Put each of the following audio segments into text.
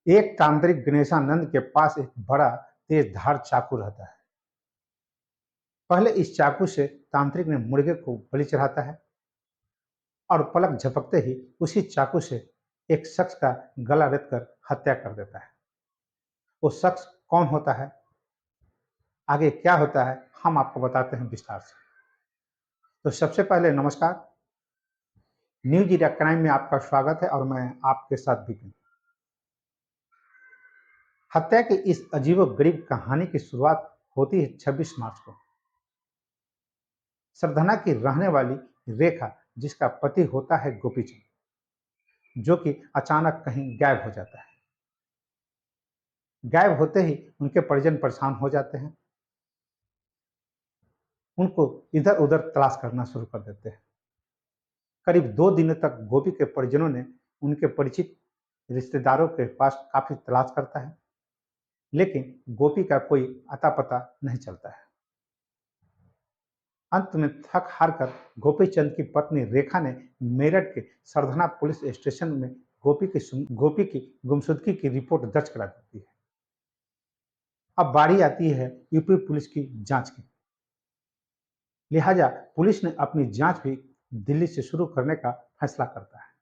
एक तांत्रिक गणेशानंद के पास एक बड़ा तेज धार चाकू रहता है। पहले इस चाकू से तांत्रिक ने मुर्गे को बलि चढ़ाता है और पलक झपकते ही उसी चाकू से एक शख्स का गला रेत कर हत्या कर देता है। वो शख्स कौन होता है, आगे क्या होता है, हम आपको बताते हैं विस्तार से। तो सबसे पहले नमस्कार, न्यूज इंडिया क्राइम में आपका स्वागत है और मैं आपके साथ विपिन। हत्या की इस अजीबोगरीब कहानी की शुरुआत होती है 26 मार्च को। सरधना की रहने वाली रेखा, जिसका पति होता है गोपीचंद, जो कि अचानक कहीं गायब हो जाता है। गायब होते ही उनके परिजन परेशान हो जाते हैं, उनको इधर उधर तलाश करना शुरू कर देते हैं। करीब 2 दिनों तक गोपी के परिजनों ने उनके परिचित रिश्तेदारों के पास काफी तलाश करता है, लेकिन गोपी का कोई अता पता नहीं चलता है। अंत में थक हार कर गोपीचंद की पत्नी रेखा ने मेरठ के सरधना पुलिस स्टेशन में गोपी की गुमशुदगी की रिपोर्ट दर्ज करा देती है। अब बारी आती है यूपी पुलिस की जांच की। लिहाजा पुलिस ने अपनी जांच भी दिल्ली से शुरू करने का फैसला करता है।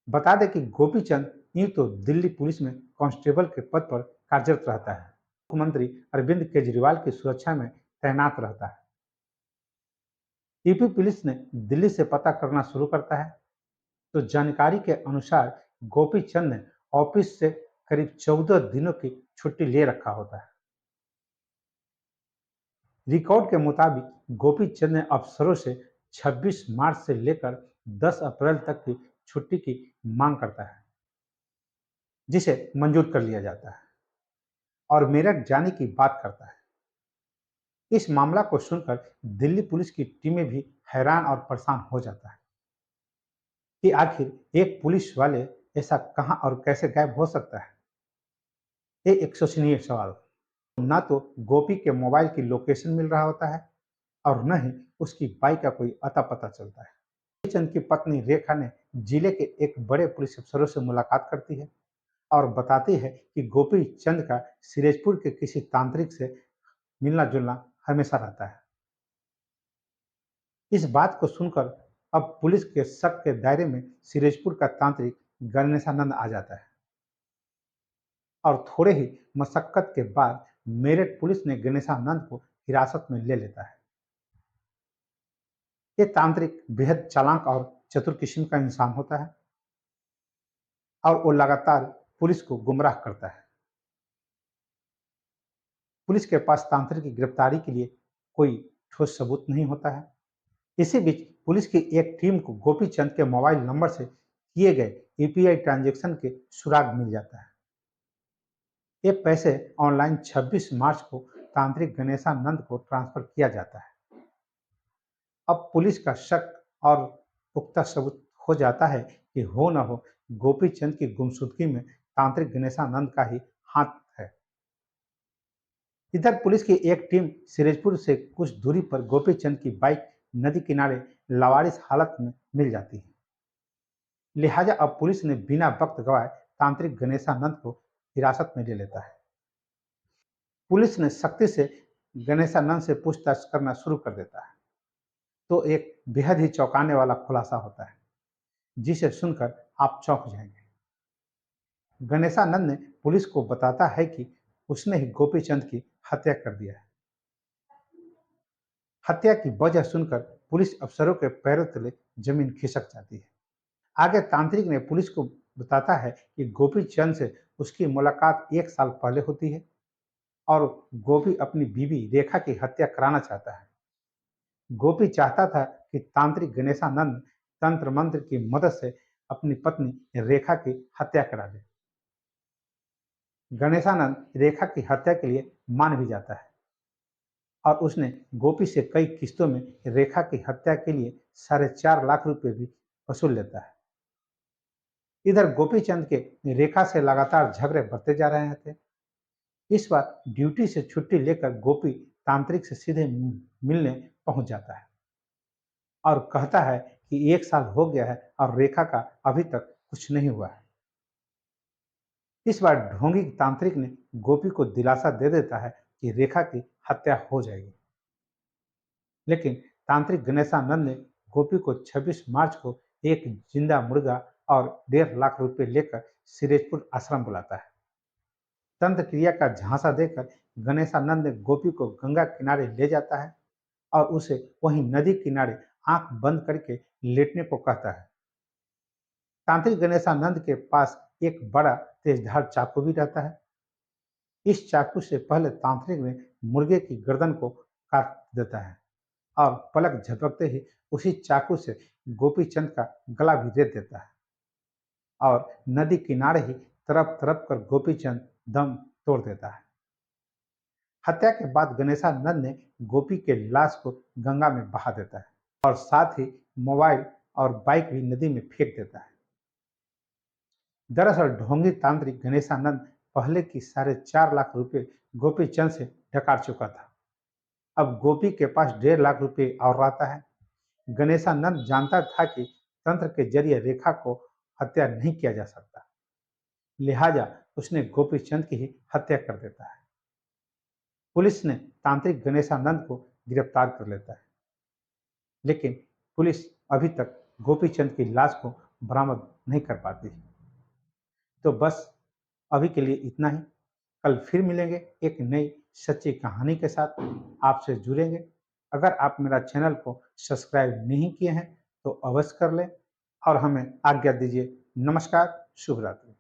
बता दें कि गोपीचंद यूं तो दिल्ली पुलिस में कांस्टेबल के पद पर कार्यरत रहता है, मुख्यमंत्री अरविंद केजरीवाल की सुरक्षा में तैनात रहता है। यूपी पुलिस ने दिल्ली से पता करना शुरू करता है, तो जानकारी के अनुसार गोपीचंद ने ऑफिस से करीब 14 दिनों की छुट्टी ले रखा होता है। रिकॉर्ड के मुताबिक गोपीचंद ने अफसरों से 26 मार्च से लेकर 10 अप्रैल तक की छुट्टी की मांग करता है, जिसे मंजूर कर लिया जाता है और मेरठ जाने की बात करता है। इस मामला को सुनकर दिल्ली पुलिस की टीमें भी हैरान और परेशान हो जाता है कि आखिर एक पुलिस वाले ऐसा कहां और कैसे गायब हो सकता है। ये एक शोचनीय सवाल। ना तो गोपी के मोबाइल की लोकेशन मिल रहा होता है और न ही उसकी बाइक का कोई अता पता चलता है। गोपीचंद की पत्नी रेखा ने जिले के एक बड़े पुलिस अफसरों से मुलाकात करती है और बताती है कि गोपी चंद का सिरेजपुर के किसी तांत्रिक से मिलना जुलना हमेशा रहता है। इस बात को सुनकर अब पुलिस के शक के दायरे में सिरेजपुर का तांत्रिक गणेशानंद आ जाता है और थोड़े ही मशक्कत के बाद मेरठ पुलिस ने गणेशानंद को हिरासत में ले लेता है। ये तांत्रिक बेहद चालाक और चतुर किस्म का इंसान होता है और वो लगातार पुलिस को गुमराह करता है। पुलिस के पास तांत्रिक की गिरफ्तारी के लिए कोई ठोस सबूत नहीं होता है। इसी बीच पुलिस की एक टीम को गोपीचंद के मोबाइल नंबर से किए गए यूपीआई ट्रांजैक्शन के सुराग मिल जाता है। ये पैसे ऑनलाइन 26 मार्च को तांत्रिक गणेशानंद को ट्रांसफर किया जाता है। अब पुलिस का शक और पुख्ता सबूत हो जाता है कि हो न हो गोपीचंद की गुमशुदगी में तांत्रिक गणेशानंद का ही हाथ है। इधर पुलिस की एक टीम सिरेजपुर से कुछ दूरी पर गोपीचंद की बाइक नदी किनारे लावारिस हालत में मिल जाती है। लिहाजा अब पुलिस ने बिना वक्त गवाए तांत्रिक गणेशानंद को हिरासत में ले लेता है। पुलिस ने सख्ती से गणेशानंद से पूछताछ करना शुरू कर देता है, तो एक बेहद ही चौंकाने वाला खुलासा होता है, जिसे सुनकर आप चौंक जाएंगे। गणेशानंद ने पुलिस को बताता है कि उसने ही गोपीचंद की हत्या कर दिया है। हत्या की वजह सुनकर पुलिस अफसरों के पैरों तले जमीन खिसक जाती है। आगे तांत्रिक ने पुलिस को बताता है कि गोपीचंद से उसकी मुलाकात 1 साल पहले होती है और गोपी अपनी बीवी रेखा की हत्या कराना चाहता है। गोपी चाहता था कि तांत्रिक गणेशानंद तंत्र मंत्र की मदद से अपनी पत्नी रेखा की हत्या करा दे। गणेशानंद रेखा की हत्या के लिए मान भी जाता है और उसने गोपी से कई किस्तों में रेखा की हत्या के लिए 4.5 लाख रुपए भी वसूल लेता है। इधर गोपीचंद के रेखा से लगातार झगड़े बढ़ते जा रहे थे। इस बार ड्यूटी से छुट्टी लेकर गोपी तांत्रिक से सीधे मिलने पहुंच जाता है और कहता है कि 1 साल हो गया है और रेखा का अभी तक कुछ नहीं हुआ है। इस बार ढोंगी तांत्रिक ने गोपी को दिलासा दे देता है कि रेखा की हत्या हो जाएगी, लेकिन तांत्रिक गणेशानंद ने गोपी को 26 मार्च को एक जिंदा मुर्गा और 1.5 लाख रुपए लेकर सिरेजपुर आश्रम बुलाता है। तंत्र क्रिया का झांसा देकर गणेशानंद गोपी को गंगा किनारे ले जाता है और उसे वहीं नदी किनारे आंख बंद करके लेटने को कहता है। तांत्रिक गणेशानंद के पास एक बड़ा तेजधार चाकू भी रहता है। इस चाकू से पहले तांत्रिक ने मुर्गे की गर्दन को काट देता है और पलक झपकते ही उसी चाकू से गोपीचंद का गला भी रेत देता है और नदी किनारे ही तरफ तरफ कर गोपीचंद दम तोड़ देता है। हत्या के बाद गणेशानंद ने गोपी के लाश को गंगा में बहा देता है और साथ ही मोबाइल और बाइक भी नदी में फेंक देता है। दरअसल ढोंगी तांत्रिक गणेशानंद पहले की 4.5 लाख रुपए गोपीचंद से डकार चुका था। अब गोपी के पास 1.5 लाख रुपए और रहता है। गणेशानंद जानता था कि तंत्र के जरिए रेखा को हत्या नहीं किया जा सकता, लिहाजा उसने गोपीचंद की ही हत्या कर देता है। पुलिस ने तांत्रिक गणेशानंद को गिरफ्तार कर लेता है, लेकिन पुलिस अभी तक गोपीचंद की लाश को बरामद नहीं कर पाती। तो बस अभी के लिए इतना ही। कल फिर मिलेंगे एक नई सच्ची कहानी के साथ, आपसे जुड़ेंगे। अगर आप मेरा चैनल को सब्सक्राइब नहीं किए हैं तो अवश्य कर लें और हमें आज्ञा दीजिए। नमस्कार, शुभ रात्रि।